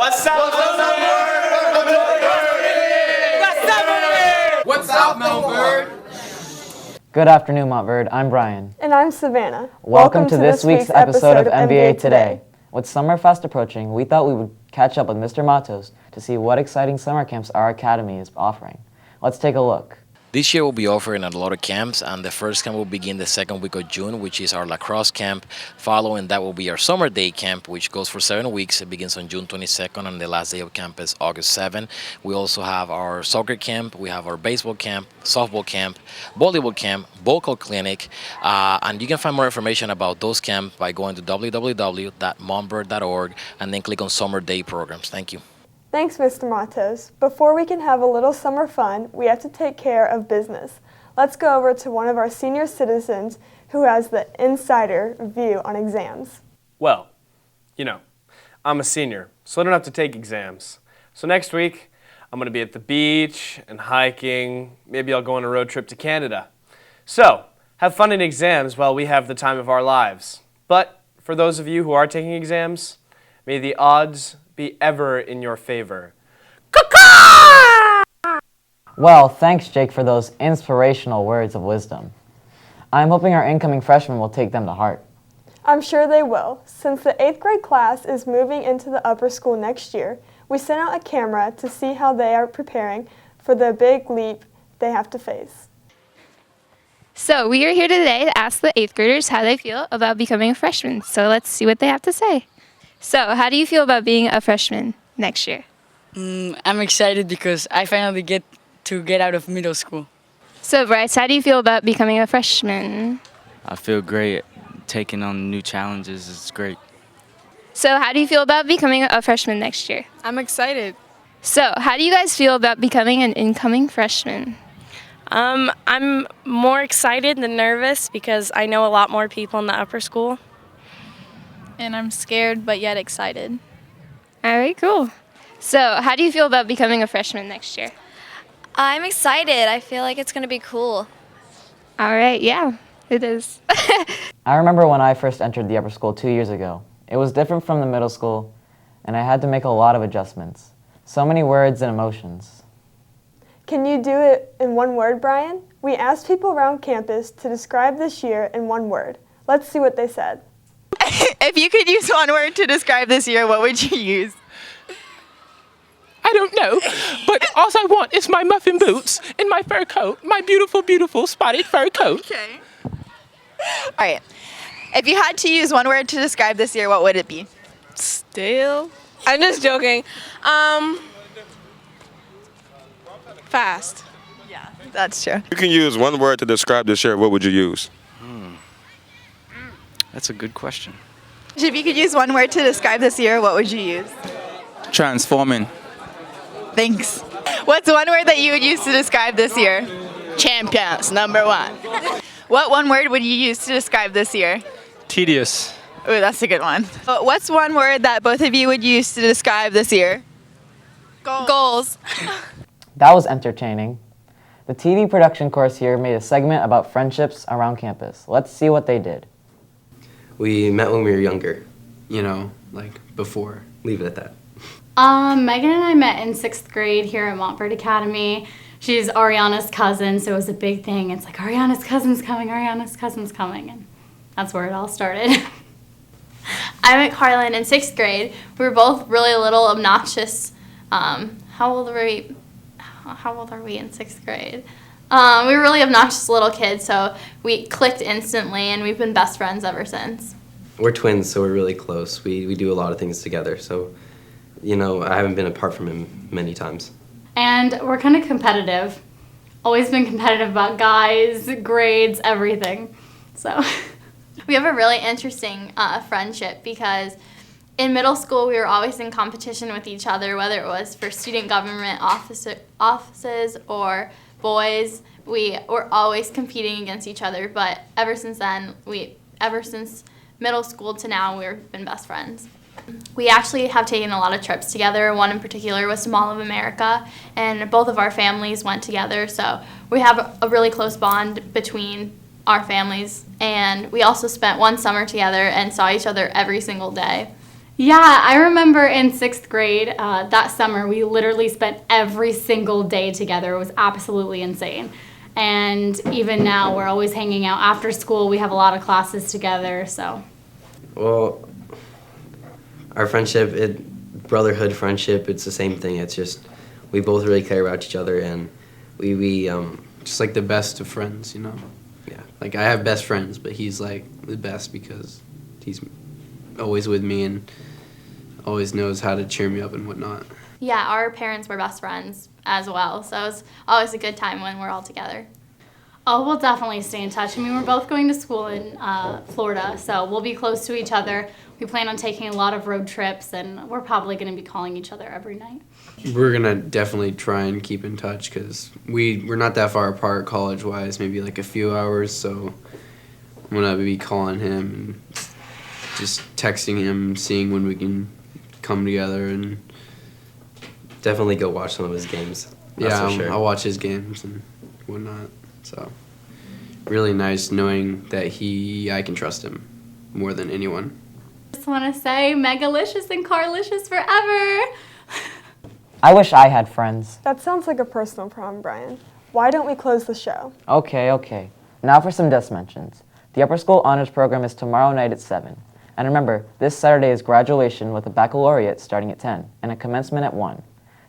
What's up, Montverde? What's up, Montverde? Good afternoon, Montverde. I'm Brian. And I'm Savannah. Welcome to this week's episode of MVA Today. With Summerfest approaching, we thought we would catch up with Mr. Matos to see what exciting summer camps our academy is offering. Let's take a look. This year we'll be offering a lot of camps, and the first camp will begin the second week of June, which is our lacrosse camp. Following that will be our summer day camp, which goes for 7 weeks. It begins on June 22nd, and the last day of camp is August 7. We also have our soccer camp, we have our baseball camp, softball camp, volleyball camp, vocal clinic, and you can find more information about those camps by going to www.montverde.org and then click on summer day programs. Thank you. Thanks, Mr. Matos. Before we can have a little summer fun, we have to take care of business. Let's go over to one of our senior citizens who has the insider view on exams. Well, I'm a senior, so I don't have to take exams. So next week, I'm going to be at the beach and hiking. Maybe I'll go on a road trip to Canada. So, have fun in exams while we have the time of our lives. But for those of you who are taking exams, may the odds be ever in your favor. Well, thanks, Jake, for those inspirational words of wisdom. I'm hoping our incoming freshmen will take them to heart. I'm sure they will. Since the 8th grade class is moving into the upper school next year, we sent out a camera to see how they are preparing for the big leap they have to face. So we are here today to ask the 8th graders how they feel about becoming a freshman. So let's see what they have to say. So how do you feel about being a freshman next year? I'm excited because I finally get out of middle school. So Bryce, how do you feel about becoming a freshman? I feel great. Taking on new challenges is great. So how do you feel about becoming a freshman next year? I'm excited. So how do you guys feel about becoming an incoming freshman? I'm more excited than nervous because I know a lot more people in the upper school. And I'm scared but yet excited. All right, cool. So how do you feel about becoming a freshman next year? I'm excited. I feel like it's going to be cool. All right, yeah, it is. I remember when I first entered the upper school 2 years ago. It was different from the middle school, and I had to make a lot of adjustments. So many words and emotions. Can you do it in one word, Brian? We asked people around campus to describe this year in one word. Let's see what they said. If you could use one word to describe this year, what would you use? I don't know, but all I want is my muffin boots and my fur coat, my beautiful, beautiful spotted fur coat. Okay. All right. If you had to use one word to describe this year, what would it be? Still? I'm just joking. Fast. Yeah, that's true. You can use one word to describe this year, what would you use? That's a good question. If you could use one word to describe this year, what would you use? Transforming. Thanks. What's one word that you would use to describe this year? Champions, #1. What one word would you use to describe this year? Tedious. Ooh, that's a good one. What's one word that both of you would use to describe this year? Goals. That was entertaining. The TV production course here made a segment about friendships around campus. Let's see what they did. We met when we were younger. Like before. Leave it at that. Megan and I met in 6th grade here at Montverde Academy. She's Ariana's cousin, so it was a big thing. It's like, Ariana's cousin's coming, and that's where it all started. I met Carlin in 6th grade. We were both really little, obnoxious. How old are we in 6th grade? We were really obnoxious little kids, so we clicked instantly, and we've been best friends ever since. We're twins, so we're really close. We do a lot of things together, so, I haven't been apart from him many times. And we're kind of competitive. Always been competitive about guys, grades, everything. So we have a really interesting friendship because in middle school we were always in competition with each other, whether it was for student government offices or boys. We were always competing against each other, but ever since middle school to now, we've been best friends. We actually have taken a lot of trips together. One in particular was to Mall of America, and both of our families went together, so we have a really close bond between our families, and we also spent one summer together and saw each other every single day. Yeah, I remember in 6th grade, that summer, we literally spent every single day together. It was absolutely insane. And even now, we're always hanging out after school. We have a lot of classes together, so. Well, our friendship, brotherhood friendship, it's the same thing. It's just we both really care about each other, and we just like the best of friends, you know. Yeah. Like I have best friends, but he's like the best because he's always with me and always knows how to cheer me up and whatnot. Yeah, our parents were best friends as well, so it's always a good time when we're all together. Oh, we'll definitely stay in touch. I mean, we're both going to school in Florida, so we'll be close to each other. We plan on taking a lot of road trips, and we're probably going to be calling each other every night. We're gonna definitely try and keep in touch because we're not that far apart college-wise, maybe like a few hours. So I'm gonna be calling him and just texting him, seeing when we can come together and definitely go watch some of his games. That's yeah, for sure. I'll watch his games and whatnot. So really nice knowing that I can trust him more than anyone. Just want to say Megalicious and Carlicious forever. I wish I had friends. That sounds like a personal problem, Brian. Why don't we close the show? Okay. Now for some desk mentions. The Upper School Honors Program is tomorrow night at 7. And remember, this Saturday is graduation with a baccalaureate starting at 10 and a commencement at 1.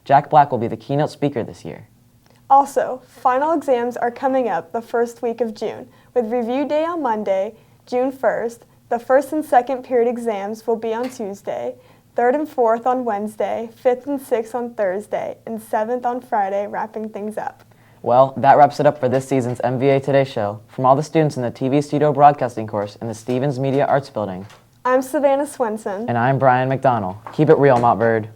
Jack Black will be the keynote speaker this year. Also, final exams are coming up the first week of June, with review day on Monday, June 1st. The first and second period exams will be on Tuesday, 3rd and 4th on Wednesday, 5th and 6th on Thursday, and 7th on Friday, wrapping things up. Well, that wraps it up for this season's MVA Today show. From all the students in the TV Studio Broadcasting course in the Stevens Media Arts Building. I'm Savannah Swenson. And I'm Brian McDonald. Keep it real, Montverde.